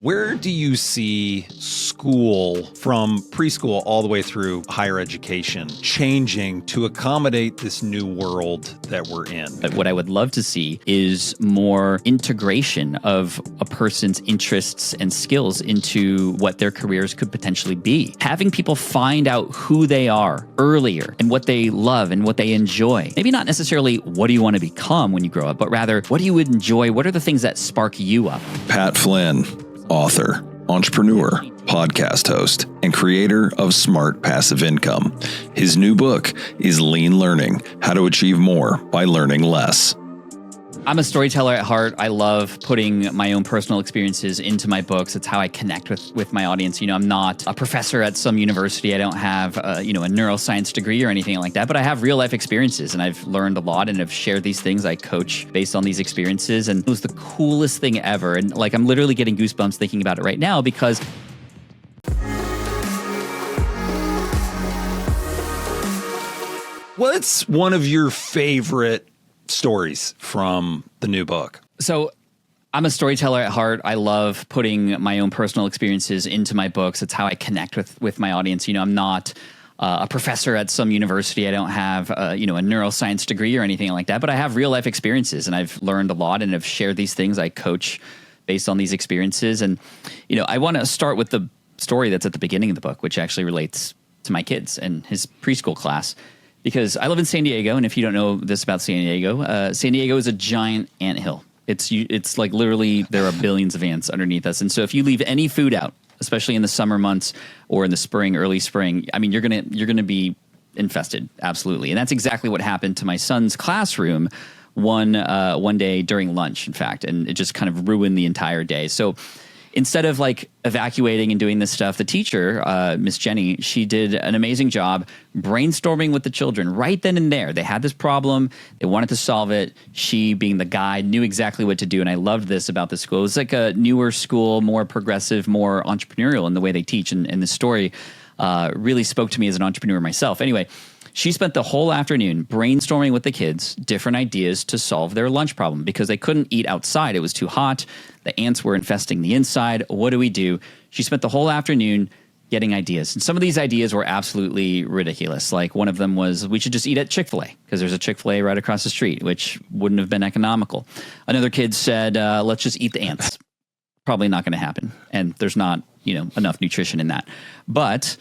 Where do you see school from preschool all the way through higher education changing to accommodate this new world that we're in? What I would love to see is more integration of a person's interests and skills into what their careers could potentially be. Having people find out who they are earlier and what they love and what they enjoy. Maybe not necessarily what do you want to become when you grow up, but rather what do you enjoy? What are the things that spark you up? Pat Flynn, author, entrepreneur, podcast host, and creator of Smart Passive Income. His new book is Lean Learning: How to Achieve More by Learning Less. I'm a storyteller at heart. I love putting my own personal experiences into my books. It's how I connect with my audience. You know, I'm not a professor at some university. I don't have a neuroscience degree or anything like that, but I have real life experiences and I've learned a lot and have shared these things. I coach based on these experiences, and it was the coolest thing ever. And like, I'm literally getting goosebumps thinking about it right now because what's one of your favorite stories from the new book? So I'm a storyteller at heart. I love putting my own personal experiences into my books. It's how I connect with my audience. You know, I'm not a professor at some university. I don't have a neuroscience degree or anything like that, but I have real life experiences and I've learned a lot and have shared these things. I coach based on these experiences. And, you know, I want to start with the story that's at the beginning of the book, which actually relates to my kids and his preschool class. Because I live in San Diego, and if you don't know this about San Diego is a giant anthill. It's like literally there are billions of ants underneath us. And so if you leave any food out, especially in the summer months or in the spring, early spring, I mean, you're gonna be infested, absolutely. And that's exactly what happened to my son's classroom one day during lunch, in fact, and it just kind of ruined the entire day. So instead of like evacuating and doing this stuff, the teacher, Miss Jenny, she did an amazing job brainstorming with the children right then and there. They had this problem. They wanted to solve it. She, being the guide, knew exactly what to do. And I loved this about the school. It was like a newer school, more progressive, more entrepreneurial in the way they teach. And the story really spoke to me as an entrepreneur myself. Anyway, she spent the whole afternoon brainstorming with the kids different ideas to solve their lunch problem because they couldn't eat outside. It was too hot. The ants were infesting the inside. What do we do? She spent the whole afternoon getting ideas. And some of these ideas were absolutely ridiculous. Like one of them was, we should just eat at Chick-fil-A because there's a Chick-fil-A right across the street, which wouldn't have been economical. Another kid said, let's just eat the ants. Probably not going to happen. And there's not, enough nutrition in that. But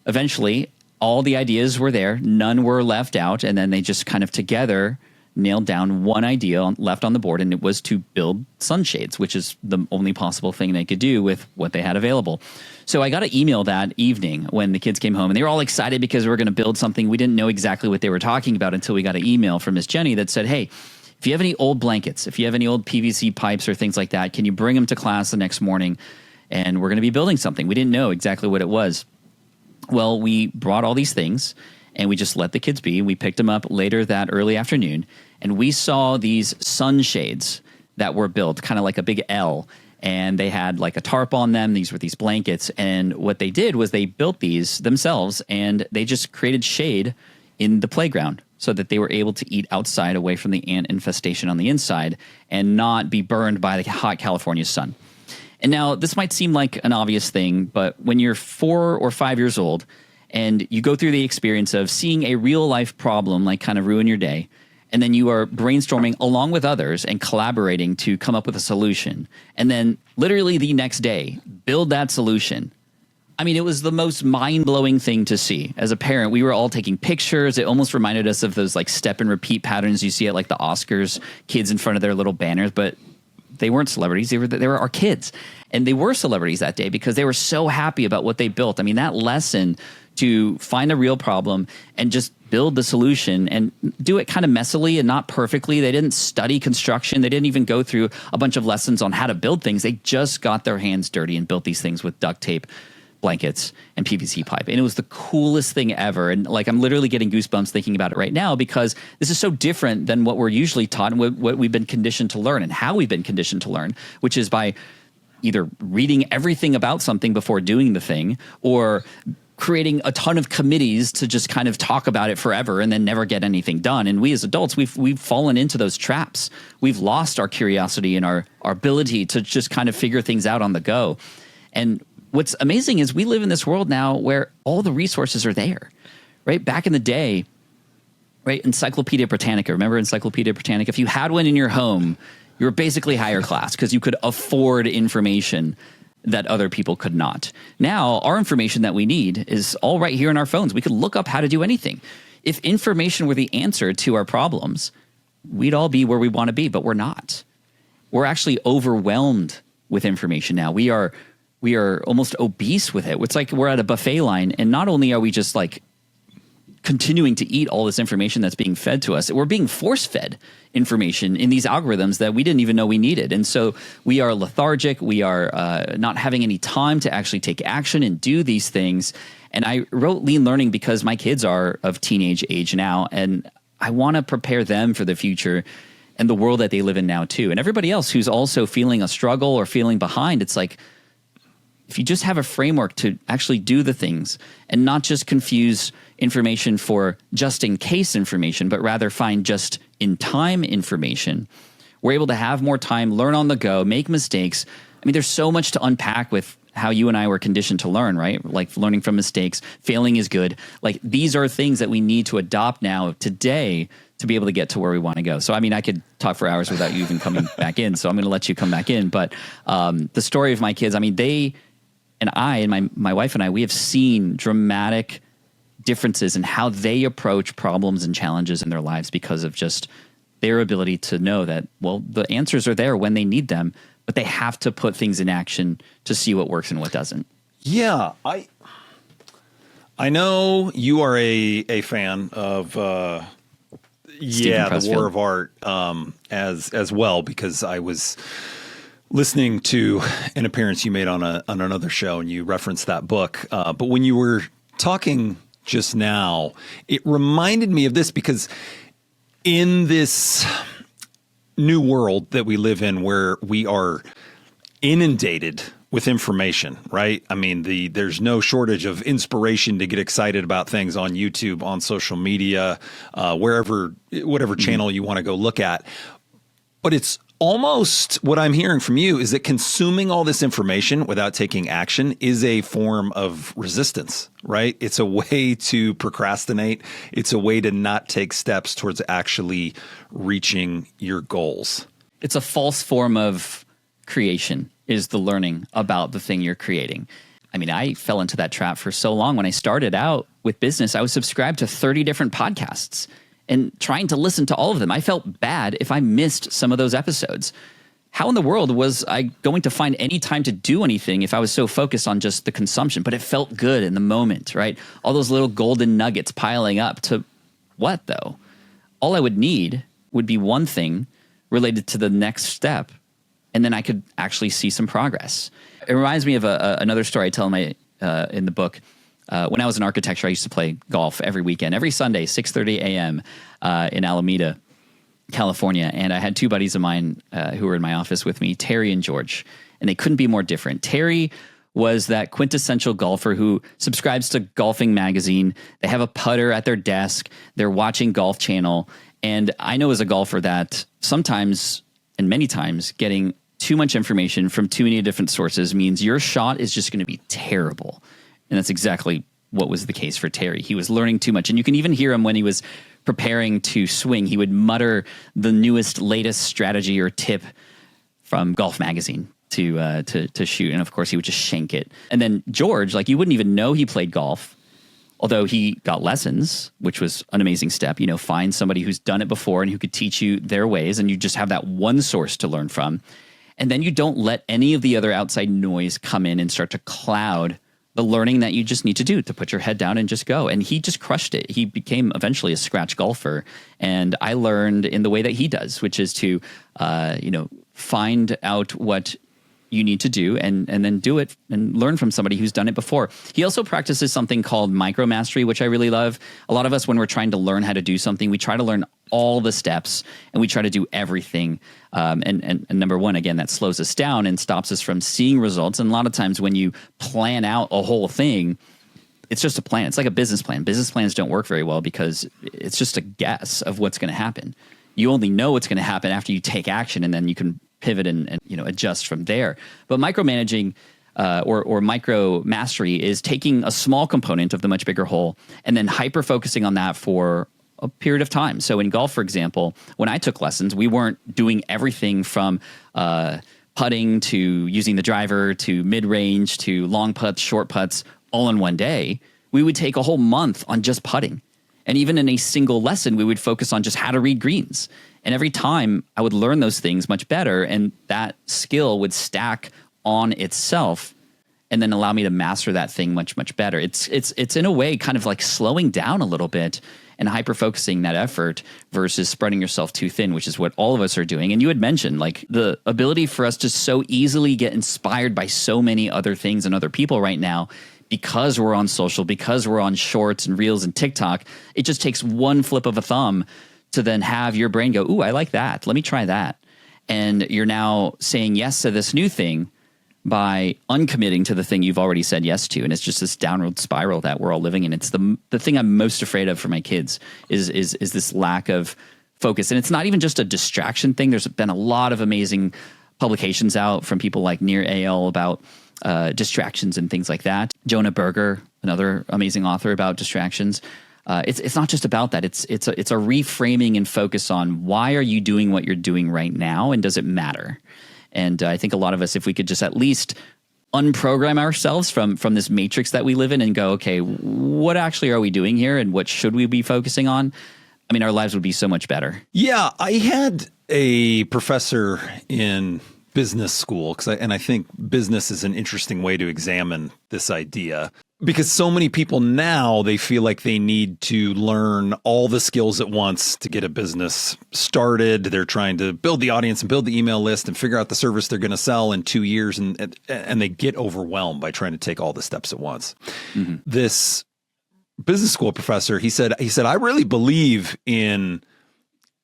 eventually, all the ideas were there. None were left out. And then they just kind of together nailed down one idea left on the board, and it was to build sunshades, which is the only possible thing they could do with what they had available. So I got an email that evening when the kids came home, and they were all excited because we were going to build something. We didn't know exactly what they were talking about until we got an email from Miss Jenny that said, hey, if you have any old blankets, if you have any old PVC pipes or things like that, can you bring them to class the next morning? And we're going to be building something. We didn't know exactly what it was. Well, we brought all these things and we just let the kids be. We picked them up later that early afternoon and we saw these sunshades that were built kind of like a big L, and they had like a tarp on them. These were these blankets. And what they did was they built these themselves and they just created shade in the playground so that they were able to eat outside away from the ant infestation on the inside and not be burned by the hot California sun. And now this might seem like an obvious thing, but when you're 4 or 5 years old and you go through the experience of seeing a real life problem like kind of ruin your day, and then you are brainstorming along with others and collaborating to come up with a solution, and then literally the next day build that solution. I mean, it was the most mind-blowing thing to see. As a parent, we were all taking pictures. It almost reminded us of those like step and repeat patterns you see at like the Oscars, kids in front of their little banners, but they weren't celebrities. They were our kids. And they were celebrities that day because they were so happy about what they built. I mean, that lesson to find a real problem and just build the solution and do it kind of messily and not perfectly. They didn't study construction. They didn't even go through a bunch of lessons on how to build things. They just got their hands dirty and built these things with duct tape, blankets, and PVC pipe. And it was the coolest thing ever. And like, I'm literally getting goosebumps thinking about it right now because this is so different than what we're usually taught and what we've been conditioned to learn and how we've been conditioned to learn, which is by either reading everything about something before doing the thing or creating a ton of committees to just kind of talk about it forever and then never get anything done. And we as adults, we've fallen into those traps. We've lost our curiosity and our ability to just kind of figure things out on the go. And what's amazing is we live in this world now where all the resources are there, right? Back in the day, right? Encyclopedia Britannica. Remember Encyclopedia Britannica? If you had one in your home, you were basically higher class because you could afford information that other people could not. Now, our information that we need is all right here in our phones. We could look up how to do anything. If information were the answer to our problems, we'd all be where we want to be, but we're not. We're actually overwhelmed with information now. We are almost obese with it. It's like we're at a buffet line, and not only are we just like continuing to eat all this information that's being fed to us, we're being force-fed information in these algorithms that we didn't even know we needed. And so we are lethargic. We are not having any time to actually take action and do these things. And I wrote Lean Learning because my kids are of teenage age now, and I want to prepare them for the future and the world that they live in now too. And everybody else who's also feeling a struggle or feeling behind, it's like, if you just have a framework to actually do the things and not just confuse information for just in case information, but rather find just in time information, we're able to have more time, learn on the go, make mistakes. I mean, there's so much to unpack with how you and I were conditioned to learn, right? Like learning from mistakes, failing is good. Like these are things that we need to adopt now today to be able to get to where we want to go. So, I mean, I could talk for hours without you even coming back in. So I'm going to let you come back in. But the story of my kids, I mean, they and I and my wife and I, we have seen dramatic differences in how they approach problems and challenges in their lives because of just their ability to know that, well, the answers are there when they need them, but they have to put things in action to see what works and what doesn't. Yeah, I know you are a fan of the War of Art as well, because I was listening to an appearance you made on another show, and you referenced that book. But when you were talking just now, it reminded me of this, because in this new world that we live in, where we are inundated with information, right? I mean, there's no shortage of inspiration to get excited about things on YouTube, on social media, whatever channel you want to go look at. But it's almost, what I'm hearing from you is that consuming all this information without taking action is a form of resistance, right? It's a way to procrastinate. It's a way to not take steps towards actually reaching your goals. It's a false form of creation, is the learning about the thing you're creating. I mean, I fell into that trap for so long. When I started out with business, I was subscribed to 30 different podcasts and trying to listen to all of them. I felt bad if I missed some of those episodes. How in the world was I going to find any time to do anything if I was so focused on just the consumption? But it felt good in the moment, right? All those little golden nuggets piling up to what, though? All I would need would be one thing related to the next step, and then I could actually see some progress. It reminds me of another story I tell in the book. When I was in architecture, I used to play golf every weekend, every Sunday, 6:30 a.m. In Alameda, California. And I had two buddies of mine who were in my office with me, Terry and George, and they couldn't be more different. Terry was that quintessential golfer who subscribes to Golfing Magazine. They have a putter at their desk. They're watching Golf Channel. And I know as a golfer that sometimes and many times getting too much information from too many different sources means your shot is just going to be terrible. And that's exactly what was the case for Terry. He was learning too much. And you can even hear him when he was preparing to swing. He would mutter the newest, latest strategy or tip from Golf Magazine to shoot. And of course, he would just shank it. And then George, like, you wouldn't even know he played golf, although he got lessons, which was an amazing step. You know, find somebody who's done it before and who could teach you their ways. And you just have that one source to learn from. And then you don't let any of the other outside noise come in and start to cloud the learning that you just need to do, to put your head down and just go. And he just crushed it. He became eventually a scratch golfer. And I learned in the way that he does, which is to, find out what you need to do and then do it and learn from somebody who's done it before. He also practices something called Micromastery, which I really love. A lot of us, when we're trying to learn how to do something, we try to learn all the steps and we try to do everything. And number one, again, that slows us down and stops us from seeing results. And a lot of times when you plan out a whole thing, it's just a plan. It's like a business plan. Business plans don't work very well because it's just a guess of what's going to happen. You only know what's going to happen after you take action, and then you can pivot and adjust from there. But micromanaging or micro mastery is taking a small component of the much bigger whole and then hyper focusing on that for a period of time. So in golf, for example, when I took lessons, we weren't doing everything from putting to using the driver to mid-range to long putts, short putts all in one day. We would take a whole month on just putting. And even in a single lesson, we would focus on just how to read greens. And every time I would learn those things much better, and that skill would stack on itself and then allow me to master that thing much, much better. It's in a way kind of like slowing down a little bit and hyper-focusing that effort versus spreading yourself too thin, which is what all of us are doing. And you had mentioned like the ability for us to so easily get inspired by so many other things and other people right now because we're on social, because we're on shorts and reels and TikTok. It just takes one flip of a thumb to then have your brain go, ooh, I like that. Let me try that. And you're now saying yes to this new thing by uncommitting to the thing you've already said yes to. And it's just this downward spiral that we're all living in. It's the thing I'm most afraid of for my kids is this lack of focus. And it's not even just a distraction thing. There's been a lot of amazing publications out from people like Nir Eyal about distractions and things like that. Jonah Berger, another amazing author about distractions. It's not just about that. It's a reframing and focus on why are you doing what you're doing right now, and does it matter? And I think a lot of us, if we could just at least unprogram ourselves from this matrix that we live in and go, okay, what actually are we doing here, and what should we be focusing on? I mean, our lives would be so much better. Yeah, I had a professor in business school and I think business is an interesting way to examine this idea. Because so many people now, they feel like they need to learn all the skills at once to get a business started. They're trying to build the audience and build the email list and figure out the service they're going to sell in 2 years. And they get overwhelmed by trying to take all the steps at once. Mm-hmm. This business school professor, he said, I really believe in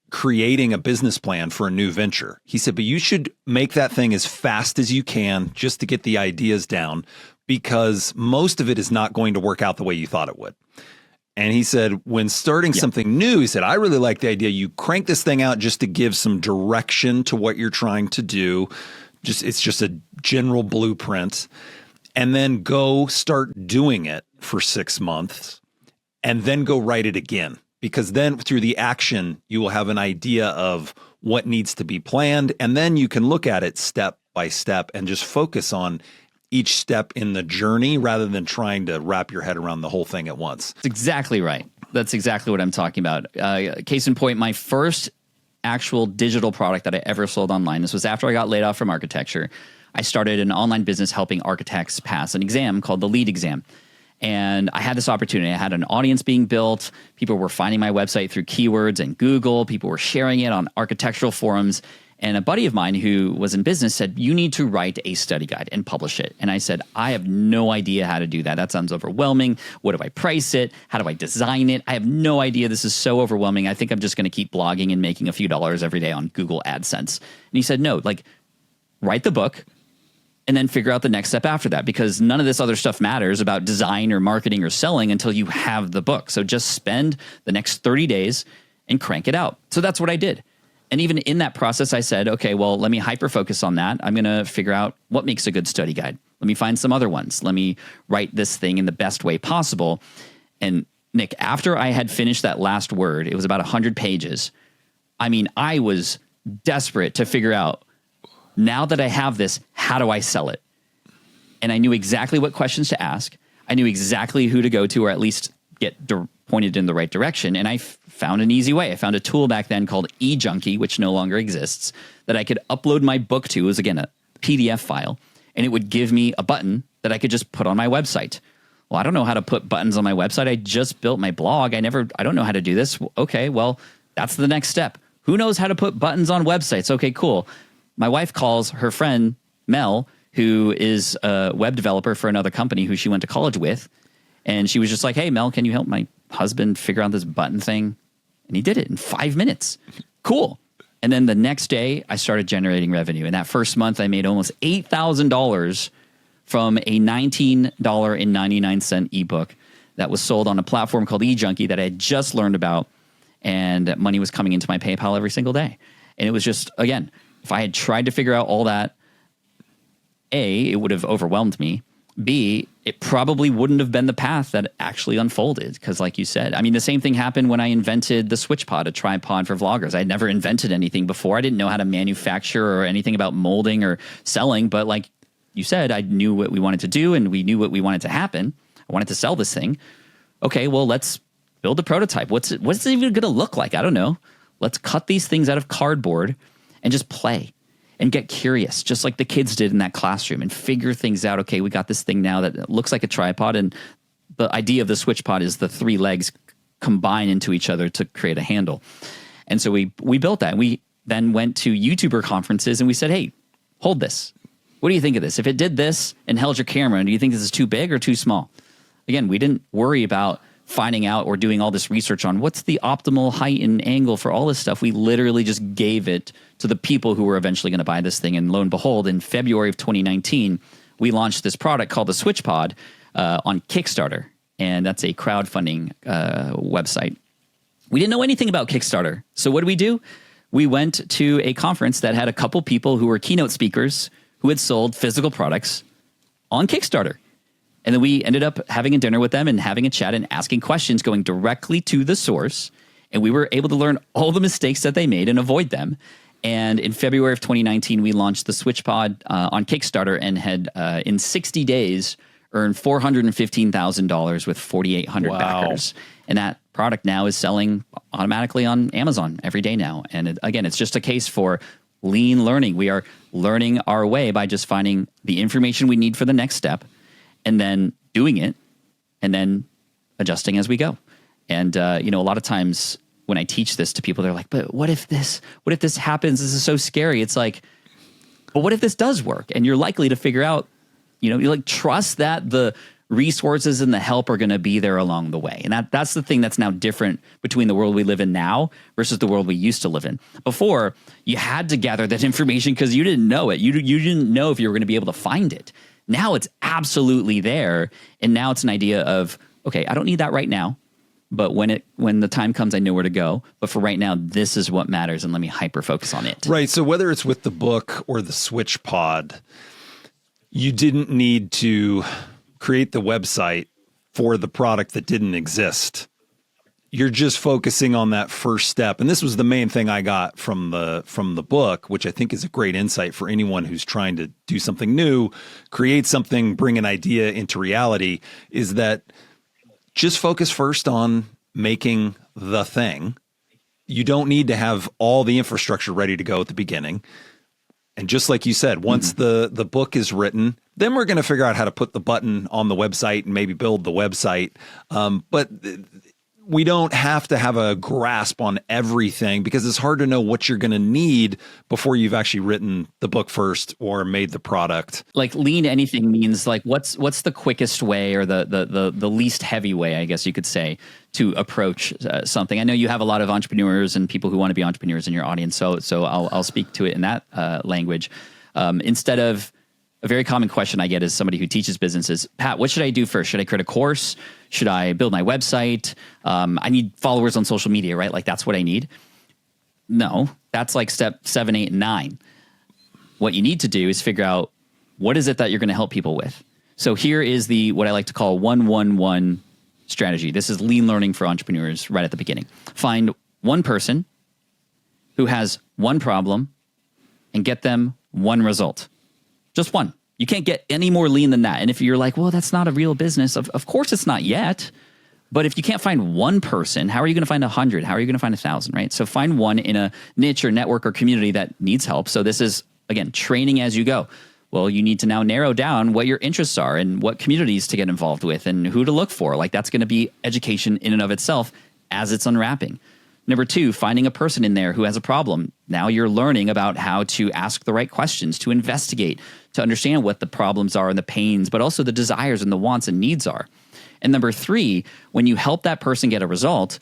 creating a business plan for a new venture. He said, but you should make that thing as fast as you can just to get the ideas down, because most of it is not going to work out the way you thought it would. And he said, when starting something new, he said, I really like the idea. You crank this thing out just to give some direction to what you're trying to do. It's just a general blueprint. And then go start doing it for 6 months and then go write it again. Because then through the action, you will have an idea of what needs to be planned. And then you can look at it step by step and just focus on each step in the journey rather than trying to wrap your head around the whole thing at once. That's exactly right. That's exactly what I'm talking about. Case in point, my first actual digital product that I ever sold online, this was after I got laid off from architecture. I started an online business helping architects pass an exam called the LEED exam. And I had this opportunity. I had an audience being built. People were finding my website through keywords and Google. People were sharing it on architectural forums. And a buddy of mine who was in business said, you need to write a study guide and publish it. And I said, I have no idea how to do that. That sounds overwhelming. What do I price it? How do I design it? I have no idea. This is so overwhelming. I think I'm just going to keep blogging and making a few dollars every day on Google AdSense. And he said, no, like write the book and then figure out the next step after that, because none of this other stuff matters about design or marketing or selling until you have the book. So just spend the next 30 days and crank it out. So that's what I did. And even in that process, I said, okay, well, let me hyper-focus on that. I'm going to figure out what makes a good study guide. Let me find some other ones. Let me write this thing in the best way possible. And Nick, after I had finished that last word, it was about 100 pages. I mean, I was desperate to figure out, now that I have this, how do I sell it? And I knew exactly what questions to ask. I knew exactly who to go to, or at least get pointed in the right direction. And I found an easy way. I found a tool back then called eJunkie, which no longer exists, that I could upload my book to. It was, again, a PDF file, and it would give me a button that I could just put on my website. Well, I don't know how to put buttons on my website. I just built my blog. I don't know how to do this. Okay, well, that's the next step. Who knows how to put buttons on websites? Okay, cool. My wife calls her friend, Mel, who is a web developer for another company who she went to college with. And she was just like, hey, Mel, can you help my husband figure out this button thing? And he did it in 5 minutes. Cool. And then the next day, I started generating revenue. And that first month, I made almost $8,000 from a $19.99 ebook that was sold on a platform called eJunkie that I had just learned about, and money was coming into my PayPal every single day. And it was just, again, if I had tried to figure out all that, A, it would have overwhelmed me. B, it probably wouldn't have been the path that actually unfolded. Because like you said, I mean, the same thing happened when I invented the SwitchPod, a tripod for vloggers. I had never invented anything before. I didn't know how to manufacture or anything about molding or selling. But like you said, I knew what we wanted to do and we knew what we wanted to happen. I wanted to sell this thing. Okay, well, let's build a prototype. What's it even going to look like? I don't know. Let's cut these things out of cardboard and just play and get curious, just like the kids did in that classroom, and figure things out. Okay, we got this thing now that looks like a tripod, and the idea of the SwitchPod is the three legs combine into each other to create a handle. And so we built that. We then went to YouTuber conferences and we said, hey, hold this. What do you think of this? If it did this and held your camera, do you think this is too big or too small? Again, we didn't worry about finding out or doing all this research on what's the optimal height and angle for all this stuff. We literally just gave it to the people who were eventually going to buy this thing. And lo and behold, in February of 2019, we launched this product called the SwitchPod on Kickstarter. And that's a crowdfunding website. We didn't know anything about Kickstarter. So what did? We went to a conference that had a couple people who were keynote speakers who had sold physical products on Kickstarter. And then we ended up having a dinner with them and having a chat and asking questions, going directly to the source. And we were able to learn all the mistakes that they made and avoid them. And in February of 2019, we launched the SwitchPod on Kickstarter and had, in 60 days, earned $415,000 with 4,800 backers. And that product now is selling automatically on Amazon every day now. And again, it's just a case for lean learning. We are learning our way by just finding the information we need for the next step, and then doing it, and then adjusting as we go. And, a lot of times when I teach this to people, they're like, but what if this happens? This is so scary. It's like, but what if this does work? And you're likely to figure out, you trust that the resources and the help are going to be there along the way. And that's the thing that's now different between the world we live in now versus the world we used to live in. Before, you had to gather that information because you didn't know it. You didn't know if you were going to be able to find it. Now it's absolutely there. And now it's an idea of, okay, I don't need that right now, but when the time comes, I know where to go. But for right now, this is what matters, and let me hyper focus on it. Right. So whether it's with the book or the SwitchPod, you didn't need to create the website for the product that didn't exist. You're just focusing on that first step. And this was the main thing I got from the book, which I think is a great insight for anyone who's trying to do something new, create something, bring an idea into reality, is that just focus first on making the thing. You don't need to have all the infrastructure ready to go at the beginning. And just like you said, once the book is written, then we're going to figure out how to put the button on the website and maybe build the website. But we don't have to have a grasp on everything because it's hard to know what you're going to need before you've actually written the book first or made the product. Like lean anything means like what's the quickest way or the least heavy way, I guess you could say, to approach something. I know you have a lot of entrepreneurs and people who want to be entrepreneurs in your audience, so I'll speak to it in that language. Instead of a very common question I get as somebody who teaches businesses, Pat, what should I do first? Should I create a course? Should I build my website? I need followers on social media, right? Like that's what I need. No, that's like step 7, 8, and 9. What you need to do is figure out what is it that you're going to help people with. So here is what I like to call 1-1-1 strategy. This is lean learning for entrepreneurs right at the beginning. Find one person who has one problem and get them one result. Just one. You can't get any more lean than that. And if you're like, well, that's not a real business, of course it's not yet. But if you can't find one person, how are you going to find 100? How are you going to find 1,000, right? So find one in a niche or network or community that needs help. So this is, again, training as you go. Well, you need to now narrow down what your interests are and what communities to get involved with and who to look for. Like that's going to be education in and of itself as it's unwrapping. Number 2, finding a person in there who has a problem. Now you're learning about how to ask the right questions, to investigate, to understand what the problems are and the pains, but also the desires and the wants and needs are. And number 3, when you help that person get a result,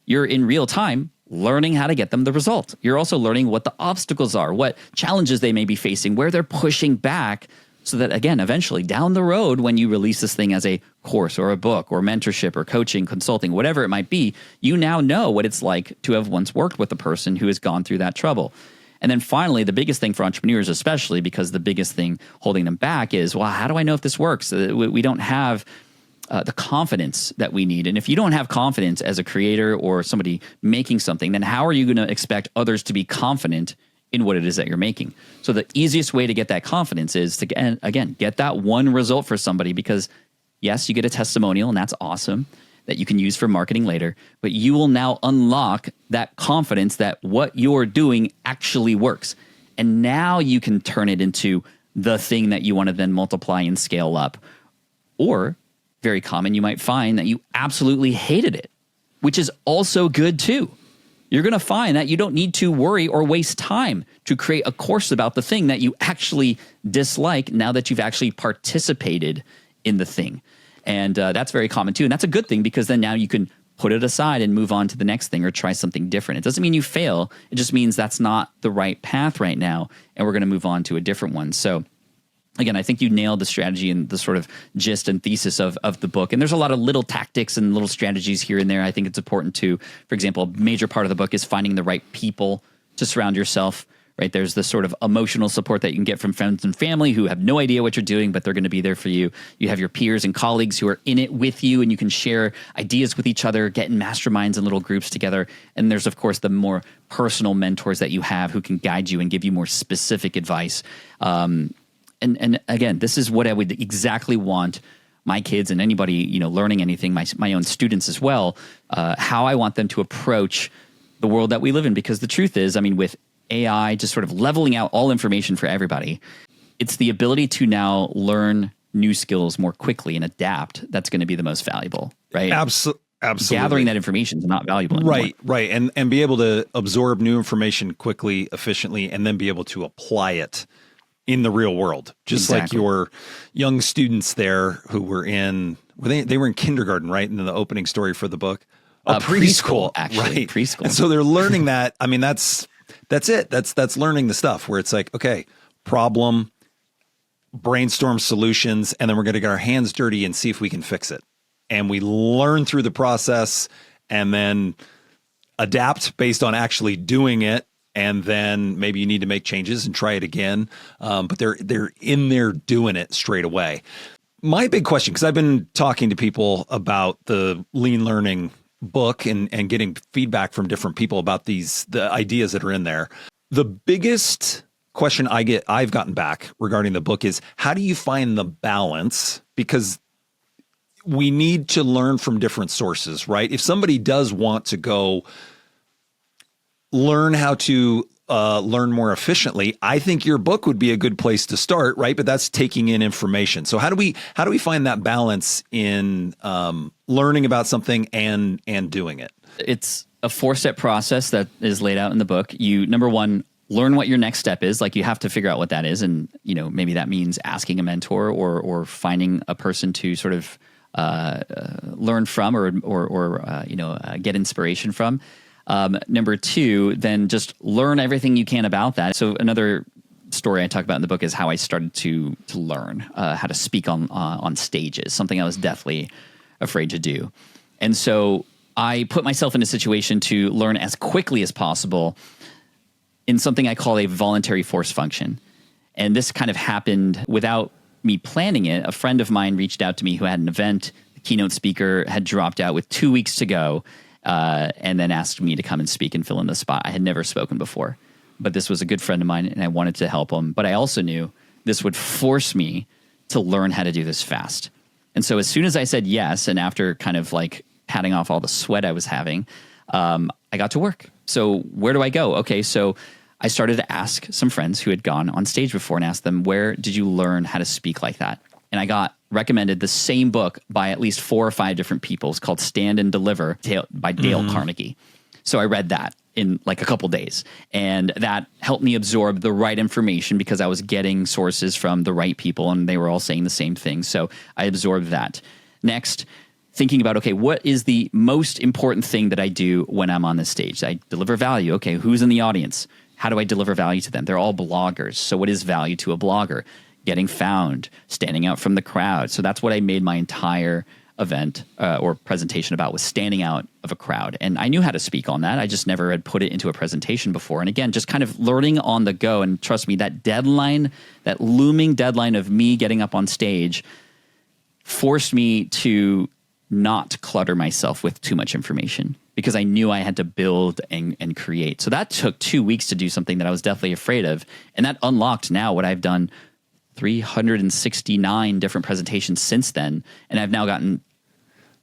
you're in real time learning how to get them the result. You're also learning what the obstacles are, what challenges they may be facing, where they're pushing back, so that, again, eventually down the road, when you release this thing as a course or a book or mentorship or coaching, consulting, whatever it might be, you now know what it's like to have once worked with a person who has gone through that trouble. And then finally, the biggest thing for entrepreneurs, especially because the biggest thing holding them back is, well, how do I know if this works? We don't have the confidence that we need. And if you don't have confidence as a creator or somebody making something, then how are you going to expect others to be confident in what it is that you're making? So the easiest way to get that confidence is to, again, get that one result for somebody, because yes, you get a testimonial and that's awesome that you can use for marketing later, but you will now unlock that confidence that what you're doing actually works. And now you can turn it into the thing that you want to then multiply and scale up. Or, very common, you might find that you absolutely hated it, which is also good too. You're going to find that you don't need to worry or waste time to create a course about the thing that you actually dislike now that you've actually participated in the thing. And that's very common too. And that's a good thing, because then now you can put it aside and move on to the next thing or try something different. It doesn't mean you fail. It just means that's not the right path right now, and we're going to move on to a different one. So again, I think you nailed the strategy and the sort of gist and thesis of the book. And there's a lot of little tactics and little strategies here and there. I think it's important to, for example, a major part of the book is finding the right people to surround yourself, right? There's the sort of emotional support that you can get from friends and family who have no idea what you're doing, but they're going to be there for you. You have your peers and colleagues who are in it with you, and you can share ideas with each other, get in masterminds and little groups together. And there's, of course, the more personal mentors that you have who can guide you and give you more specific advice. And again, this is what I would exactly want my kids and anybody, learning anything, my own students as well, how I want them to approach the world that we live in. Because the truth is, with AI just sort of leveling out all information for everybody, it's the ability to now learn new skills more quickly and adapt that's going to be the most valuable, right? Absolutely. Gathering that information is not valuable anymore. Right. And be able to absorb new information quickly, efficiently, and then be able to apply it in the real world. Just like your young students there who were they were in kindergarten, right? In the opening story for the book. Preschool, actually. Right. Preschool. And so they're learning that. That's it. That's learning the stuff where it's like, okay, problem, brainstorm solutions, and then we're going to get our hands dirty and see if we can fix it. And we learn through the process and then adapt based on actually doing it. And then maybe you need to make changes and try it again. But they're in there doing it straight away. My big question, because I've been talking to people about the Lean Learning book and getting feedback from different people about the ideas that are in there. The biggest question I've gotten back regarding the book is, how do you find the balance? Because we need to learn from different sources, right? If somebody does want to go learn how to learn more efficiently, I think your book would be a good place to start, right? But that's taking in information. So how do we find that balance in learning about something and doing it? It's a 4-step process that is laid out in the book. You, number one, learn what your next step is. Like, you have to figure out what that is, and maybe that means asking a mentor or finding a person to sort of learn from or get inspiration from. Number two, then just learn everything you can about that. So another story I talk about in the book is how I started to learn how to speak on stages, something I was deathly afraid to do. And so I put myself in a situation to learn as quickly as possible in something I call a voluntary force function. And this kind of happened without me planning it. A friend of mine reached out to me who had an event. The keynote speaker had dropped out with 2 weeks to go. And then asked me to come and speak and fill in the spot. I had never spoken before, but this was a good friend of mine and I wanted to help him. But I also knew this would force me to learn how to do this fast. And so as soon as I said yes, and after kind of like patting off all the sweat I was having, I got to work. So where do I go? Okay, so I started to ask some friends who had gone on stage before and asked them, where did you learn how to speak like that? And I got recommended the same book by at least 4 or 5 different people. It's called Stand and Deliver by Dale Carnegie. So I read that in like a couple days, and that helped me absorb the right information because I was getting sources from the right people and they were all saying the same thing. So I absorbed that. Next, thinking about, okay, what is the most important thing that I do when I'm on the stage? I deliver value. Okay, who's in the audience? How do I deliver value to them? They're all bloggers. So what is value to a blogger? getting found, standing out from the crowd. So that's what I made my entire event or presentation about, was standing out of a crowd. And I knew how to speak on that. I just never had put it into a presentation before. And again, just kind of learning on the go. And trust me, that deadline, that looming deadline of me getting up on stage forced me to not clutter myself with too much information, because I knew I had to build and create. So that took 2 weeks to do something that I was definitely afraid of. And that unlocked now what I've done 369 different presentations since then. And I've now gotten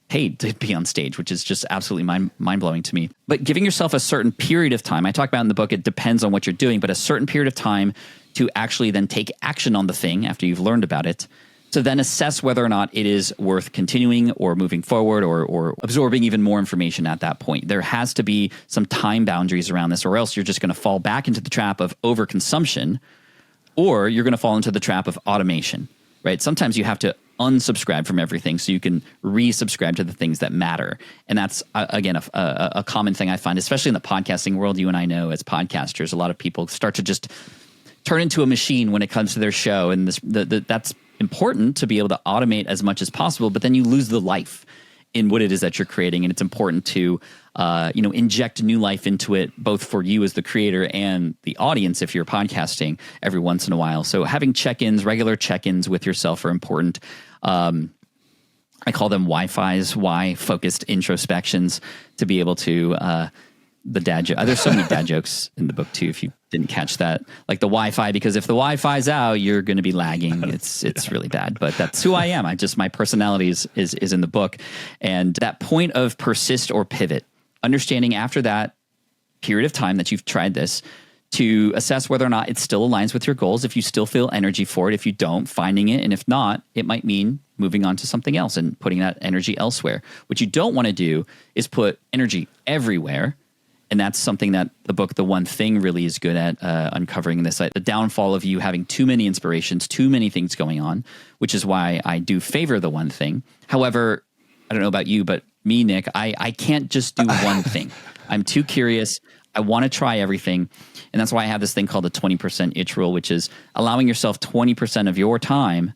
paid to be on stage, which is just absolutely mind-blowing to me. But giving yourself a certain period of time, I talk about in the book, it depends on what you're doing, but a certain period of time to actually then take action on the thing after you've learned about it, to then assess whether or not it is worth continuing or moving forward or absorbing even more information at that point. There has to be some time boundaries around this, or else you're just going to fall back into the trap of overconsumption, or you're going to fall into the trap of automation, right? Sometimes you have to unsubscribe from everything so you can resubscribe to the things that matter. And that's, again, a common thing I find, especially in the podcasting world. You and I know as podcasters, a lot of people start to just turn into a machine when it comes to their show. And that's important to be able to automate as much as possible, but then you lose the life in what it is that you're creating. And it's important to inject new life into it, both for you as the creator and the audience if you're podcasting every once in a while. So having check-ins, regular check-ins with yourself are important. I call them Wi-Fi's, why-focused introspections, to be able to the dad joke. There's so many dad jokes in the book too, if you didn't catch that. Like the Wi-Fi, because if the Wi-Fi's out, you're going to be lagging. It's really bad, but that's who I am. My personality is in the book. And that point of persist or pivot, understanding after that period of time that you've tried this, to assess whether or not it still aligns with your goals. If you still feel energy for it, if you don't, finding it. And if not, it might mean moving on to something else and putting that energy elsewhere. What you don't want to do is put energy everywhere. And that's something that the book, The One Thing, really is good at uncovering this, the downfall of you having too many inspirations, too many things going on, which is why I do favor The One Thing. However, I don't know about you, but me, Nick, I can't just do one thing. I'm too curious. I want to try everything. And that's why I have this thing called the 20% itch rule, which is allowing yourself 20% of your time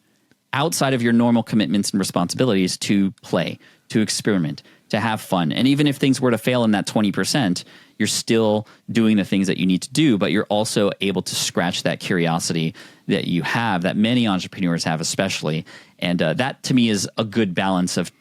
outside of your normal commitments and responsibilities to play, to experiment, to have fun. And even if things were to fail in that 20%, you're still doing the things that you need to do, but you're also able to scratch that curiosity that you have, that many entrepreneurs have especially. And that to me is a good balance of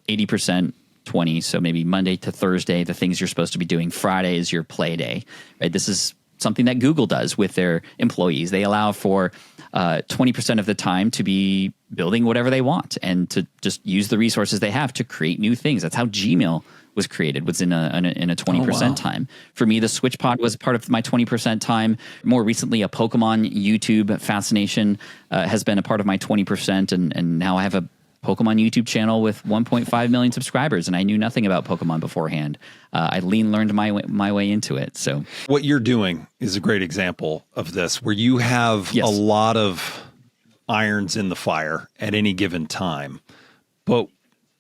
80%, 20. So maybe Monday to Thursday, the things you're supposed to be doing. Friday is your play day, right? This is something that Google does with their employees. They allow for 20% of the time to be building whatever they want and to just use the resources they have to create new things. That's how Gmail was created, was in a 20% time. For me, the SwitchPod was part of my 20% time. More recently, a Pokemon YouTube fascination has been a part of my 20%. And now I have a Pokemon YouTube channel with 1.5 million subscribers, and I knew nothing about Pokemon beforehand. I learned my way into it. So what you're doing is a great example of this, where you have a lot of irons in the fire at any given time. But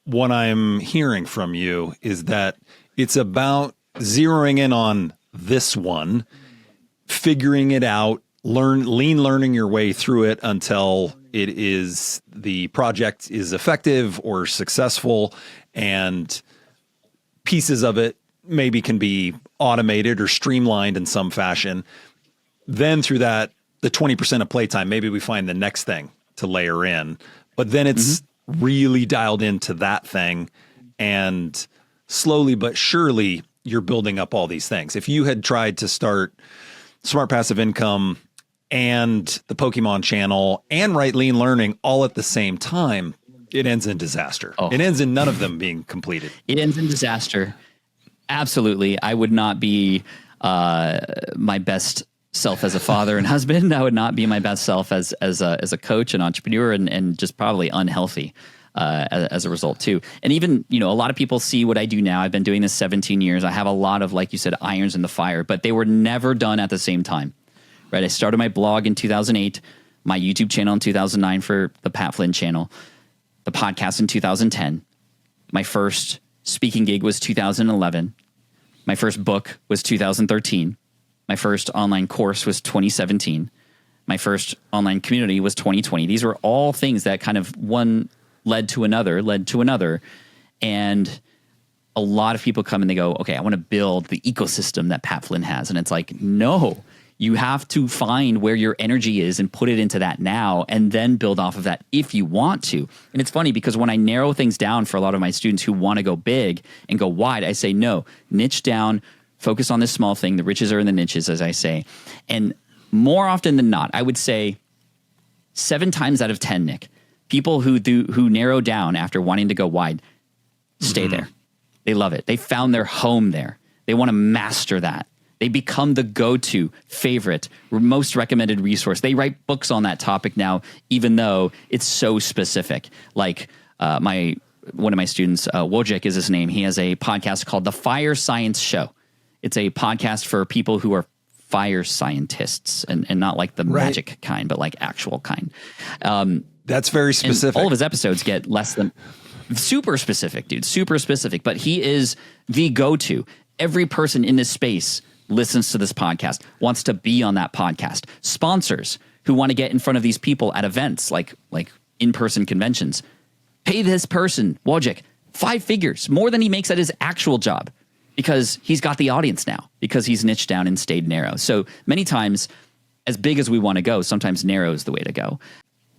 what I'm hearing from you is that it's about zeroing in on this one, figuring it out, learning your way through it until the project is effective or successful, and pieces of it maybe can be automated or streamlined in some fashion. Then through that, the 20% of playtime, maybe we find the next thing to layer in, but then it's really dialed into that thing, and slowly but surely you're building up all these things. If you had tried to start Smart Passive Income and the Pokemon channel and Write Lean Learning all at the same time, it ends in disaster. It ends in none of them being completed. It ends in disaster. Absolutely. I would not be my best self as a father and husband. I would not be my best self as a coach and entrepreneur, and just probably unhealthy as a result too. And even, a lot of people see what I do now. I've been doing this 17 years. I have a lot of, like you said, irons in the fire, but they were never done at the same time. Right. I started my blog in 2008, my YouTube channel in 2009 for the Pat Flynn channel, the podcast in 2010. My first speaking gig was 2011. My first book was 2013. My first online course was 2017. My first online community was 2020. These were all things that kind of one led to another. And a lot of people come and they go, okay, I want to build the ecosystem that Pat Flynn has. And it's like, no, you have to find where your energy is and put it into that now and then build off of that if you want to. And it's funny because when I narrow things down for a lot of my students who want to go big and go wide, I say, no, niche down, focus on this small thing. The riches are in the niches, as I say. And more often than not, I would say 7 times out of 10, Nick, people who narrow down after wanting to go wide, stay there. They love it. They found their home there. They want to master that. They become the go-to favorite, most recommended resource. They write books on that topic now, even though it's so specific. Like one of my students, Wojciech is his name. He has a podcast called The Fire Science Show. It's a podcast for people who are fire scientists and not like the magic kind, but like actual kind. That's very specific. All of his episodes get less than super specific, dude, super specific. But he is the go-to. Every person in this space listens to this podcast, wants to be on that podcast. Sponsors who want to get in front of these people at events like in-person conventions, pay this person, Wojciech, 5 figures, more than he makes at his actual job, because he's got the audience now, because he's niched down and stayed narrow. So many times, as big as we want to go, sometimes narrow is the way to go.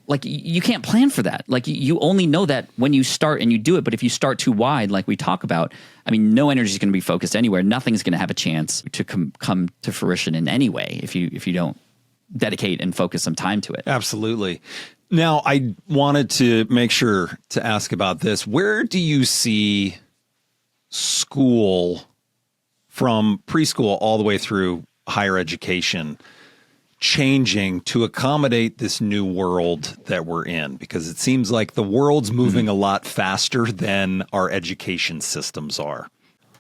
Like, you can't plan for that. Like, you only know that when you start and you do it. But if you start too wide, like we talk about, I mean, no energy is going to be focused anywhere. Nothing's going to have a chance to come to fruition in any way if you don't dedicate and focus some time to it. Absolutely. Now, I wanted to make sure to ask about this. Where do you see school from preschool all the way through higher education changing to accommodate this new world that we're in? Because it seems like the world's moving a lot faster than our education systems are.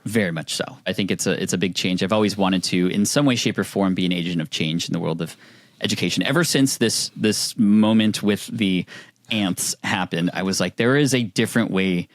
Very much so. I think it's a big change. I've always wanted to, in some way, shape, or form, be an agent of change in the world of education. Ever since this moment with the ants happened, I was like, there is a different way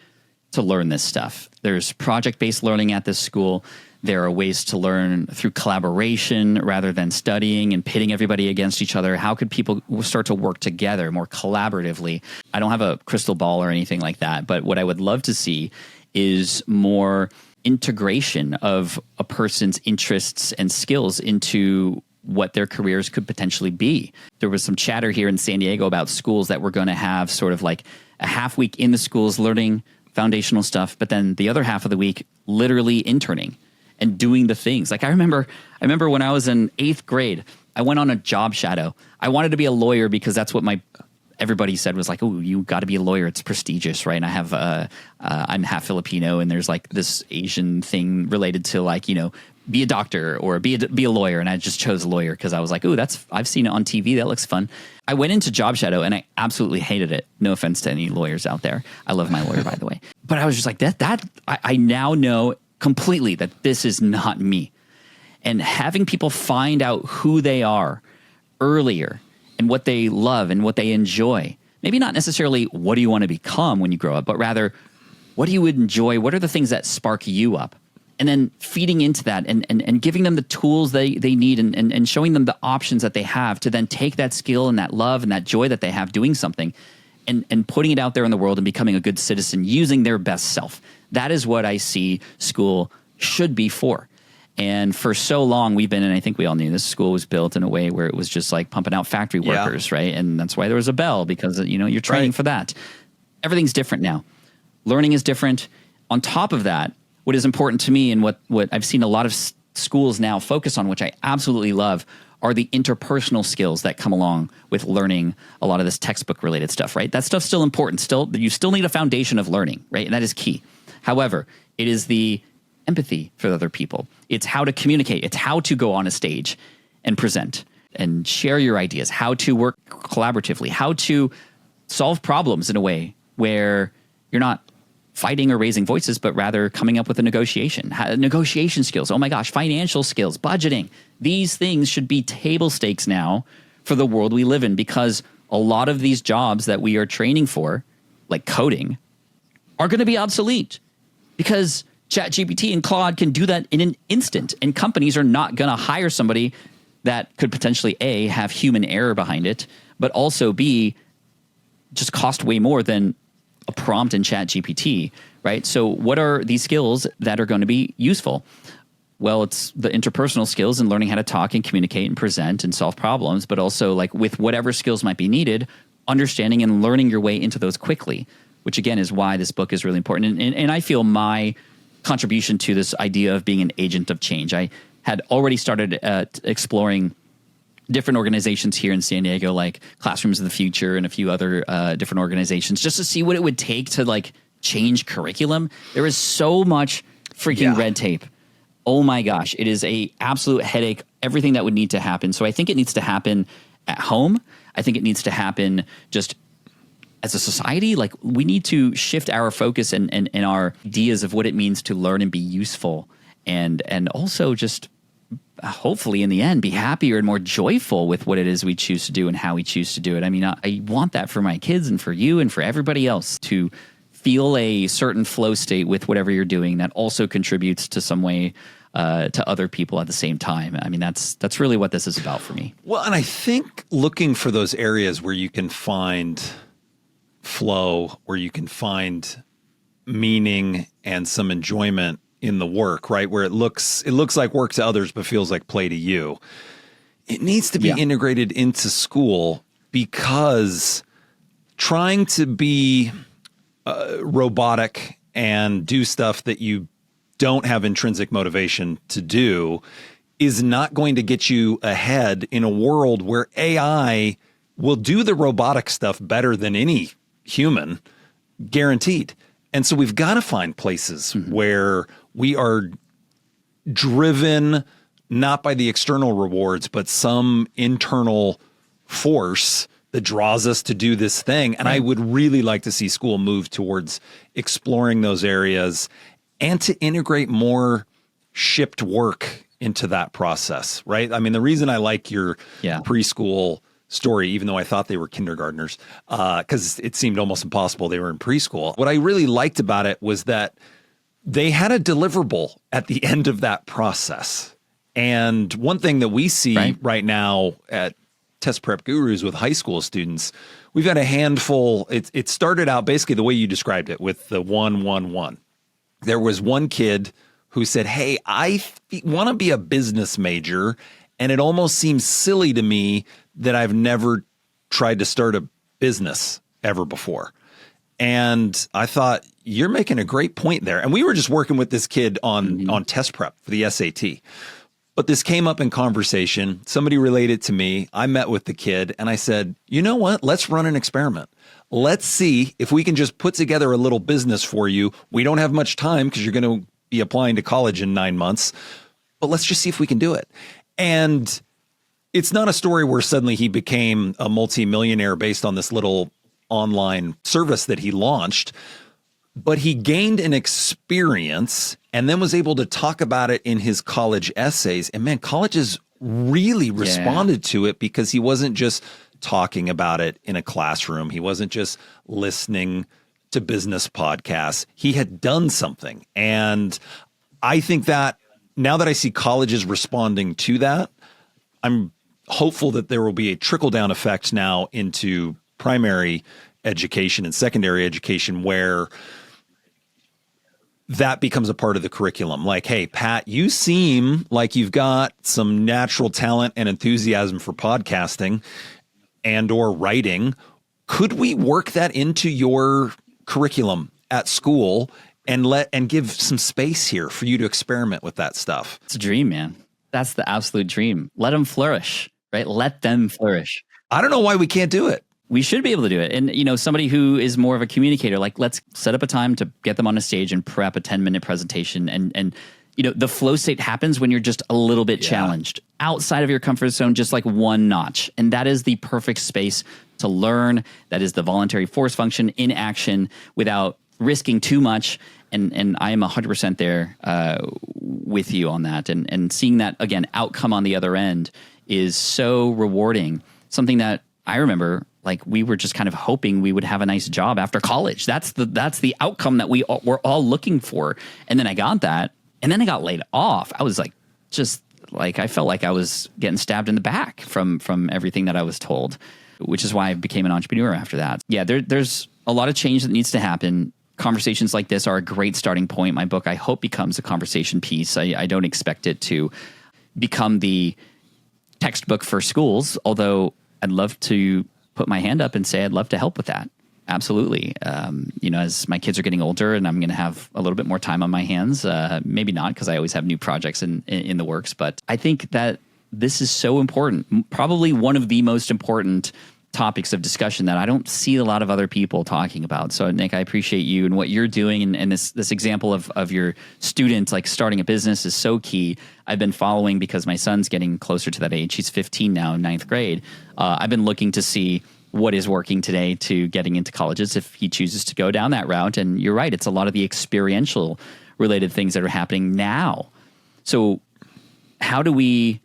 to learn this stuff. There's project-based learning at this school. There are ways to learn through collaboration rather than studying and pitting everybody against each other. How could people start to work together more collaboratively? I don't have a crystal ball or anything like that, but what I would love to see is more integration of a person's interests and skills into what their careers could potentially be. There was some chatter here in San Diego about schools that were going to have sort of like a half week in the schools learning foundational stuff, but then the other half of the week literally interning and doing the things. Like I remember when I was in 8th grade, I went on a job shadow. I wanted to be a lawyer because that's what everybody said was like, oh, you got to be a lawyer. It's prestigious, right? And I have I'm half Filipino, and there's like this Asian thing related to like, be a doctor or be a lawyer. And I just chose lawyer because I was like, oh, I've seen it on TV. That looks fun. I went into job shadow and I absolutely hated it. No offense to any lawyers out there. I love my lawyer, by the way. But I was just like, I now know completely that this is not me. And having people find out who they are earlier and what they love and what they enjoy, maybe not necessarily what do you want to become when you grow up, but rather what do you enjoy? What are the things that spark you up? And then feeding into that and giving them the tools they need and showing them the options that they have to then take that skill and that love and that joy that they have doing something and putting it out there in the world and becoming a good citizen using their best self. That is what I see school should be for. And for so long we've been, and I think we all knew this, school was built in a way where it was just like pumping out factory workers, right? And that's why there was a bell, because you're training for that. Everything's different now. Learning is different. On top of that, what is important to me and what I've seen a lot of schools now focus on, which I absolutely love, are the interpersonal skills that come along with learning a lot of this textbook related stuff, right? That stuff's still important. You still need a foundation of learning, right? And that is key. However, it is the empathy for other people. It's how to communicate. It's how to go on a stage and present and share your ideas, how to work collaboratively, how to solve problems in a way where you're not fighting or raising voices, but rather coming up with a negotiation skills. Oh my gosh, financial skills, budgeting. These things should be table stakes now for the world we live in, because a lot of these jobs that we are training for, like coding, are going to be obsolete because ChatGPT and Claude can do that in an instant, and companies are not going to hire somebody that could potentially A, have human error behind it, but also B, just cost way more than a prompt in ChatGPT, right? So what are these skills that are going to be useful? Well, it's the interpersonal skills and learning how to talk and communicate and present and solve problems, but also like with whatever skills might be needed, understanding and learning your way into those quickly, which again is why this book is really important. And I feel my contribution to this idea of being an agent of change. I had already started exploring different organizations here in San Diego, like Classrooms of the Future and a few other different organizations, just to see what it would take to like change curriculum. There is so much freaking red tape. Oh my gosh, it is a absolute headache, everything that would need to happen. So I think it needs to happen at home. I think it needs to happen just as a society. Like we need to shift our focus and our ideas of what it means to learn and be useful, and also just hopefully in the end be happier and more joyful with what it is we choose to do and how we choose to do it. I mean, I want that for my kids and for you and for everybody else, to feel a certain flow state with whatever you're doing that also contributes to some way to other people at the same time. I mean, that's really what this is about for me. Well, and I think looking for those areas where you can find flow, where you can find meaning and some enjoyment in the work, right? Where it looks like work to others, but feels like play to you. It needs to be integrated into school, because trying to be robotic and do stuff that you don't have intrinsic motivation to do is not going to get you ahead in a world where AI will do the robotic stuff better than any human, guaranteed. And so we've got to find places where we are driven not by the external rewards, but some internal force that draws us to do this thing. And I would really like to see school move towards exploring those areas and to integrate more shipped work into that process, right? I mean, the reason I like your preschool story, even though I thought they were kindergartners, because it seemed almost impossible they were in preschool. What I really liked about it was that they had a deliverable at the end of that process. And one thing that we see right now at Test Prep Gurus with high school students, we've got a handful. It started out basically the way you described it, with the 1-1-1. There was one kid who said, hey, I want to be a business major, and it almost seems silly to me that I've never tried to start a business ever before. And I thought, you're making a great point there. And we were just working with this kid on test prep for the SAT. But this came up in conversation. Somebody related to me. I met with the kid and I said, you know what? Let's run an experiment. Let's see if we can just put together a little business for you. We don't have much time because you're going to be applying to college in 9 months, but let's just see if we can do it. And it's not a story where suddenly he became a multimillionaire based on this little online service that he launched, but he gained an experience and then was able to talk about it in his college essays. And man, colleges really responded to it, because he wasn't just talking about it in a classroom. He wasn't just listening to business podcasts. He had done something. And I think that now that I see colleges responding to that, I'm hopeful that there will be a trickle-down effect now into primary education and secondary education, where that becomes a part of the curriculum. Like, hey, Pat, you seem like you've got some natural talent and enthusiasm for podcasting and or writing. Could we work that into your curriculum at school and give some space here for you to experiment with that stuff? It's a dream, man. That's the absolute dream. Let them flourish, right? Let them flourish. I don't know why we can't do it. We should be able to do it. And, you know, somebody who is more of a communicator, like, let's set up a time to get them on a stage and prep a 10-minute presentation. And, you know, the flow state happens when you're just a little bit challenged outside of your comfort zone, just like one notch. And that is the perfect space to learn. That is the voluntary force function in action without risking too much. And I am 100% there with you on that. And seeing that, again, outcome on the other end is so rewarding. Something that I remember, like, we were just kind of hoping we would have a nice job after college. That's the outcome that we're all looking for. And then I got that, and then I got laid off. I was like, just like I felt like I was getting stabbed in the back from everything that I was told, which is why I became an entrepreneur after that. Yeah, there's a lot of change that needs to happen. Conversations like this are a great starting point. My book, I hope, becomes a conversation piece. I don't expect it to become the textbook for schools, although I'd love to put my hand up and say I'd love to help with that. Absolutely. As my kids are getting older and I'm going to have a little bit more time on my hands, maybe not, because I always have new projects in the works. But I think that this is so important, probably one of the most important topics of discussion that I don't see a lot of other people talking about. So Nick, I appreciate you and what you're doing. And this example of your students like starting a business is so key. I've been following because my son's getting closer to that age. He's 15 now in 9th grade. I've been looking to see what is working today to getting into colleges if he chooses to go down that route. And you're right. It's a lot of the experiential related things that are happening now. So how do we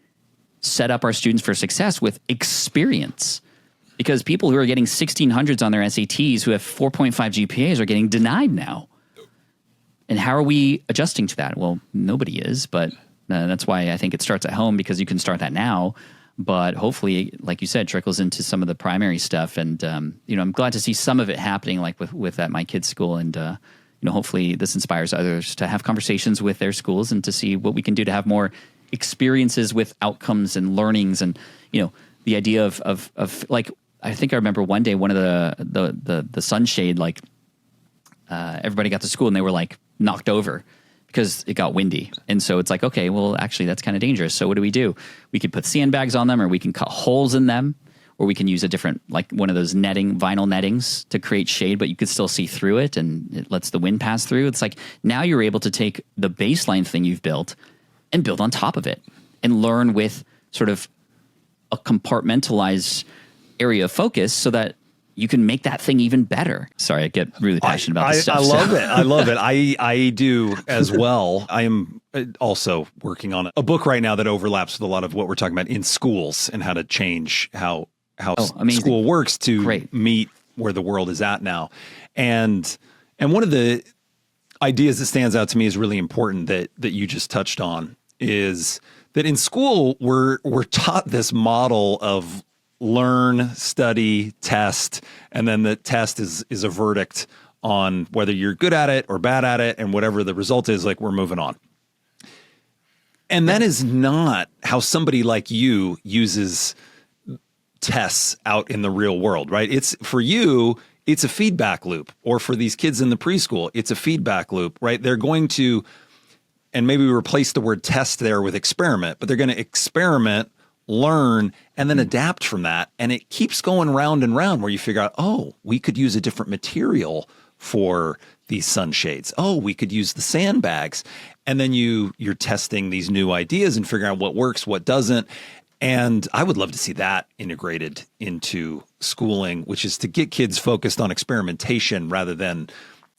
set up our students for success with experience? Because people who are getting 1600s on their SATs who have 4.5 GPAs are getting denied now. And how are we adjusting to that? Well, nobody is, but that's why I think it starts at home, because you can start that now. But hopefully, like you said, trickles into some of the primary stuff. And, I'm glad to see some of it happening, like with at my kids' school. And, hopefully this inspires others to have conversations with their schools and to see what we can do to have more experiences with outcomes and learnings. And, the idea of like, I think I remember one day, one of the sunshade, like everybody got to school and they were like knocked over because it got windy. And so it's like, okay, well, actually that's kind of dangerous. So what do? We could put sandbags on them, or we can cut holes in them, or we can use a different, like one of those vinyl nettings to create shade, but you could still see through it and it lets the wind pass through. It's like now you're able to take the baseline thing you've built and build on top of it and learn with sort of a compartmentalized area of focus so that you can make that thing even better. Sorry, I get really passionate about this stuff. I love it. I love it. I do as well. I am also working on a book right now that overlaps with a lot of what we're talking about in schools and how to change how school works to meet where the world is at now. And one of the ideas that stands out to me is really important that you just touched on is that in school we're taught this model of learn, study, test, and then the test is a verdict on whether you're good at it or bad at it, and whatever the result is, like, we're moving on. And that is not how somebody like you uses tests out in the real world, right? It's for you, it's a feedback loop, or for these kids in the preschool, it's a feedback loop, right? They're going to, and maybe we replace the word test there with experiment, but they're going to experiment, learn, and then adapt from that. And it keeps going round and round where you figure out, oh, we could use a different material for these sunshades. Oh, we could use the sandbags. And then you're testing these new ideas and figuring out what works, what doesn't. And I would love to see that integrated into schooling, which is to get kids focused on experimentation rather than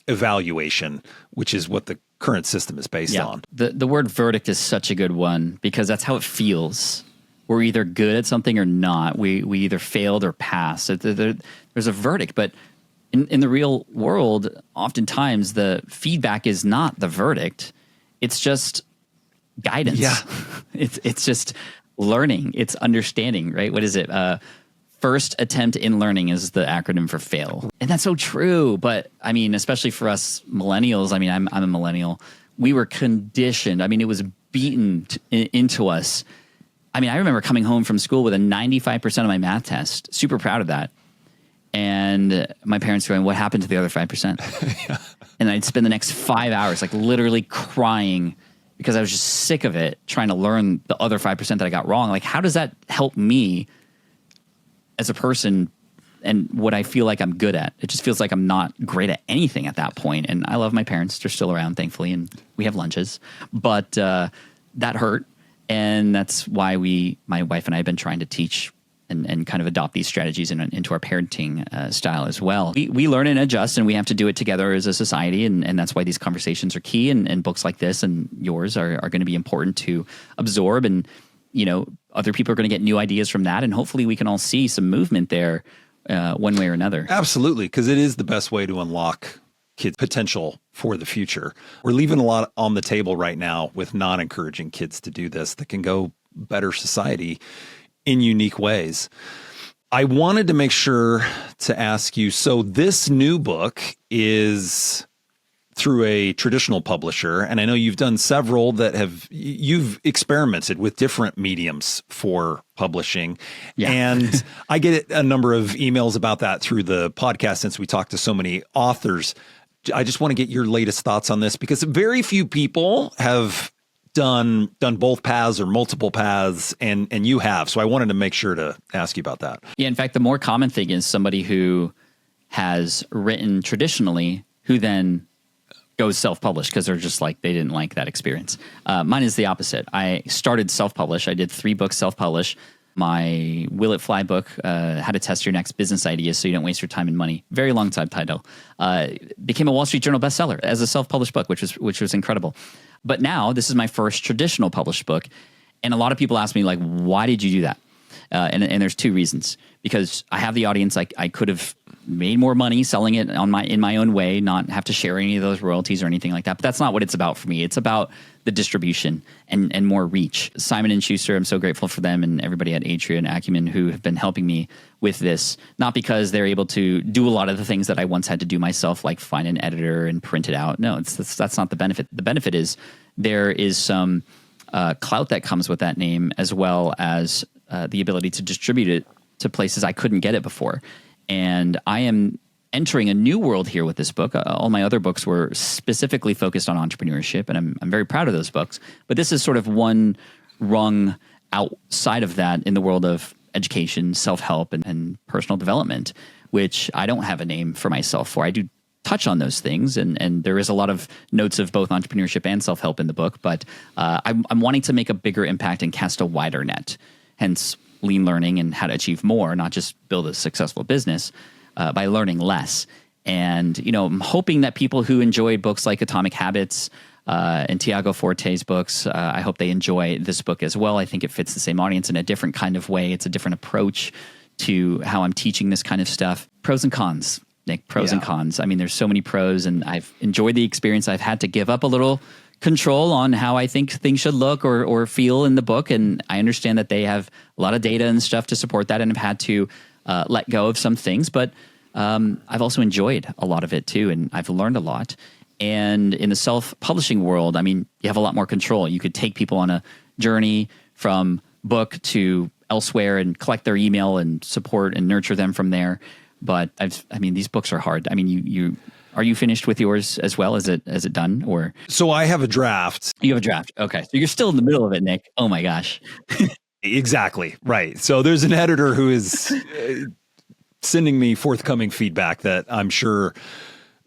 evaluation, which is what the current system is based on. The word verdict is such a good one because that's how it feels. We're either good at something or not. We either failed or passed. There's a verdict, but in the real world, oftentimes the feedback is not the verdict. It's just guidance. Yeah. It's just learning. It's understanding, right? What is it? First attempt in learning is the acronym for FAIL. And that's so true. But I mean, especially for us millennials, I mean, I'm a millennial. We were conditioned. I mean, it was beaten into us. I mean, I remember coming home from school with a 95% of my math test. Super proud of that. And my parents going, what happened to the other 5%? Yeah. And I'd spend the next 5 hours like literally crying because I was just sick of it, trying to learn the other 5% that I got wrong. Like, how does that help me as a person and what I feel like I'm good at? It just feels like I'm not great at anything at that point. And I love my parents. They're still around, thankfully, and we have lunches. But that hurt. And that's why my wife and I have been trying to teach and kind of adopt these strategies into our parenting style as well. We learn and adjust, and we have to do it together as a society. And that's why these conversations are key. And books like this and yours are going to be important to absorb. And, other people are going to get new ideas from that. And hopefully we can all see some movement there one way or another. Absolutely, because it is the best way to unlock kids' potential for the future. We're leaving a lot on the table right now with not encouraging kids to do this that can go better society in unique ways. I wanted to make sure to ask you, so this new book is through a traditional publisher, and I know you've done several that you've experimented with different mediums for publishing. Yeah. And I get a number of emails about that through the podcast since we talked to so many authors. I just want to get your latest thoughts on this, because very few people have done both paths or multiple paths, and you have. So I wanted to make sure to ask you about that. Yeah, in fact, the more common thing is somebody who has written traditionally who then goes self-published because they're just like, they didn't like that experience. Mine is the opposite. I started self-publish. I did 3 books self-publish. My Will It Fly book, How to Test Your Next Business Ideas So You Don't Waste Your Time and Money, very long title, became a Wall Street Journal bestseller as a self-published book, which was incredible. But now this is my first traditional published book. And a lot of people ask me, like, why did you do that? And there's 2 reasons. Because I have the audience, I could have made more money selling it in my own way, not have to share any of those royalties or anything like that. But that's not what it's about for me. It's about the distribution and more reach. Simon & Schuster, I'm so grateful for them, and everybody at Atria and Acumen who have been helping me with this, not because they're able to do a lot of the things that I once had to do myself, like find an editor and print it out. No, that's not the benefit. The benefit is there is some clout that comes with that name, as well as the ability to distribute it to places I couldn't get it before. And I am entering a new world here with this book. All my other books were specifically focused on entrepreneurship, and I'm very proud of those books. But this is sort of one rung outside of that in the world of education, self-help, and personal development, which I don't have a name for myself for. I do touch on those things, and there is a lot of notes of both entrepreneurship and self-help in the book, but I'm wanting to make a bigger impact and cast a wider net, hence lean learning and how to achieve more, not just build a successful business by learning less. And, I'm hoping that people who enjoy books like Atomic Habits and Tiago Forte's books, I hope they enjoy this book as well. I think it fits the same audience in a different kind of way. It's a different approach to how I'm teaching this kind of stuff. Pros and cons, Nick, pros and cons. I mean, there's so many pros, and I've enjoyed the experience. I've had to give up a little control on how I think things should look or feel in the book. And I understand that they have a lot of data and stuff to support that, and have had to let go of some things. But I've also enjoyed a lot of it too, and I've learned a lot. And in the self-publishing world, I mean, you have a lot more control. You could take people on a journey from book to elsewhere and collect their email and support and nurture them from there. But these books are hard. I mean, are you finished with yours as well? Is it done, or? So I have a draft. You have a draft. Okay. So you're still in the middle of it, Nick. Oh my gosh. Exactly. Right. So there's an editor who is sending me forthcoming feedback that I'm sure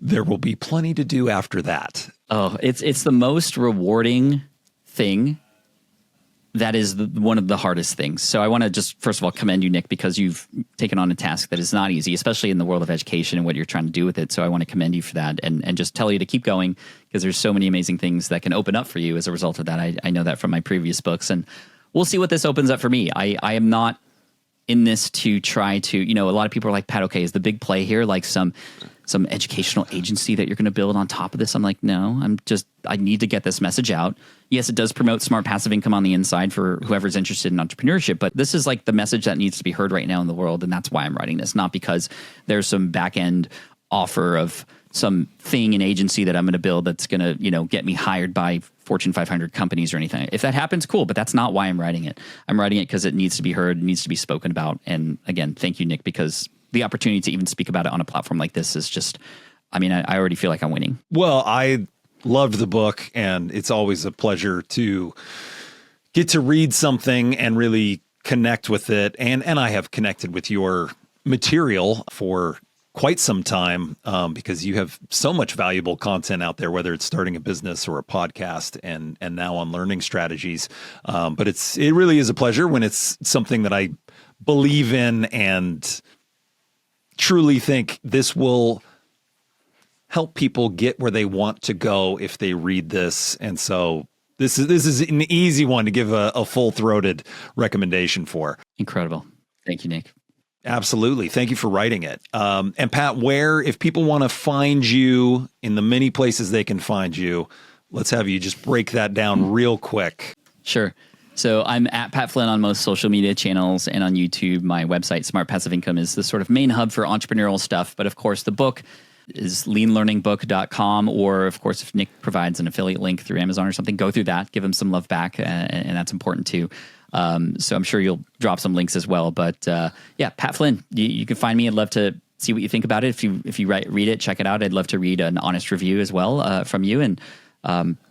there will be plenty to do after that. Oh, it's the most rewarding thing. That is one of the hardest things. So I want to just, first of all, commend you, Nick, because you've taken on a task that is not easy, especially in the world of education and what you're trying to do with it. So I want to commend you for that, and just tell you to keep going, because there's so many amazing things that can open up for you as a result of that. I know that from my previous books, and we'll see what this opens up for me. I am not in this to try to, a lot of people are like, Pat, okay, is the big play here like some educational agency that you're going to build on top of this? I'm like, no, I need to get this message out. Yes, it does promote smart passive income on the inside for whoever's interested in entrepreneurship, but this is like the message that needs to be heard right now in the world. And that's why I'm writing this, not because there's some back end offer of some thing, an agency that I'm going to build that's going to, get me hired by Fortune 500 companies or anything. If that happens, cool, but that's not why I'm writing it. I'm writing it because it needs to be heard, it needs to be spoken about. And again, thank you, Nick, because the opportunity to even speak about it on a platform like this is just, I already feel like I'm winning. Well, I loved the book, and it's always a pleasure to get to read something and really connect with it. And I have connected with your material for quite some time, because you have so much valuable content out there, whether it's starting a business or a podcast, and now on learning strategies. But it really is a pleasure when it's something that I believe in and truly think this will help people get where they want to go if they read this. And so this is an easy one to give a full-throated recommendation for. Incredible. Thank you, Nick. Absolutely. Thank you for writing it. And Pat, if people want to find you in the many places they can find you, let's have you just break that down real quick. Sure. So I'm at Pat Flynn on most social media channels and on YouTube. My website, Smart Passive Income, is the sort of main hub for entrepreneurial stuff. But of course, the book is leanlearningbook.com, or of course, if Nick provides an affiliate link through Amazon or something, go through that, give him some love back, and that's important too. So I'm sure you'll drop some links as well. But yeah, Pat Flynn, you can find me. I'd love to see what you think about it. If you read it, check it out. I'd love to read an honest review as well from you. And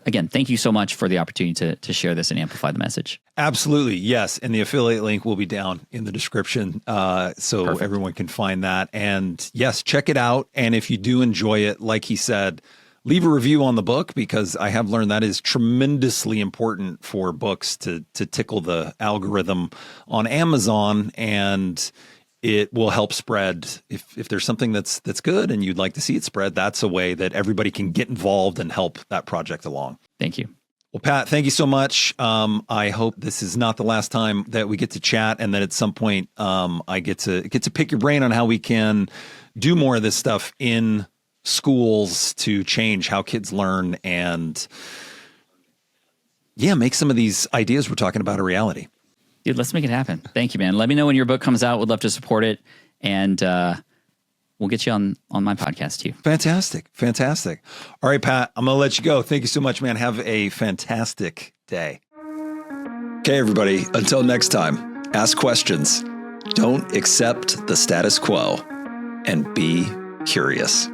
again, thank you so much for the opportunity to share this and amplify the message. Absolutely. Yes. And the affiliate link will be down in the description. So Perfect. Everyone can find that. And yes, check it out. And if you do enjoy it, like he said, leave a review on the book, because I have learned that is tremendously important for books to tickle the algorithm on Amazon, and it will help spread. If there's something that's good and you'd like to see it spread, that's a way that everybody can get involved and help that project along. Thank you. Well, Pat, thank you so much. I hope this is not the last time that we get to chat, and that at some point I get to pick your brain on how we can do more of this stuff in schools to change how kids learn, and make some of these ideas we're talking about a reality. Dude, let's make it happen. Thank you, man. Let me know when your book comes out. Would love to support it. And we'll get you on my podcast too. Fantastic. All right, Pat, I'm going to let you go. Thank you so much, man. Have a fantastic day. Okay, everybody. Until next time, ask questions. Don't accept the status quo, and be curious.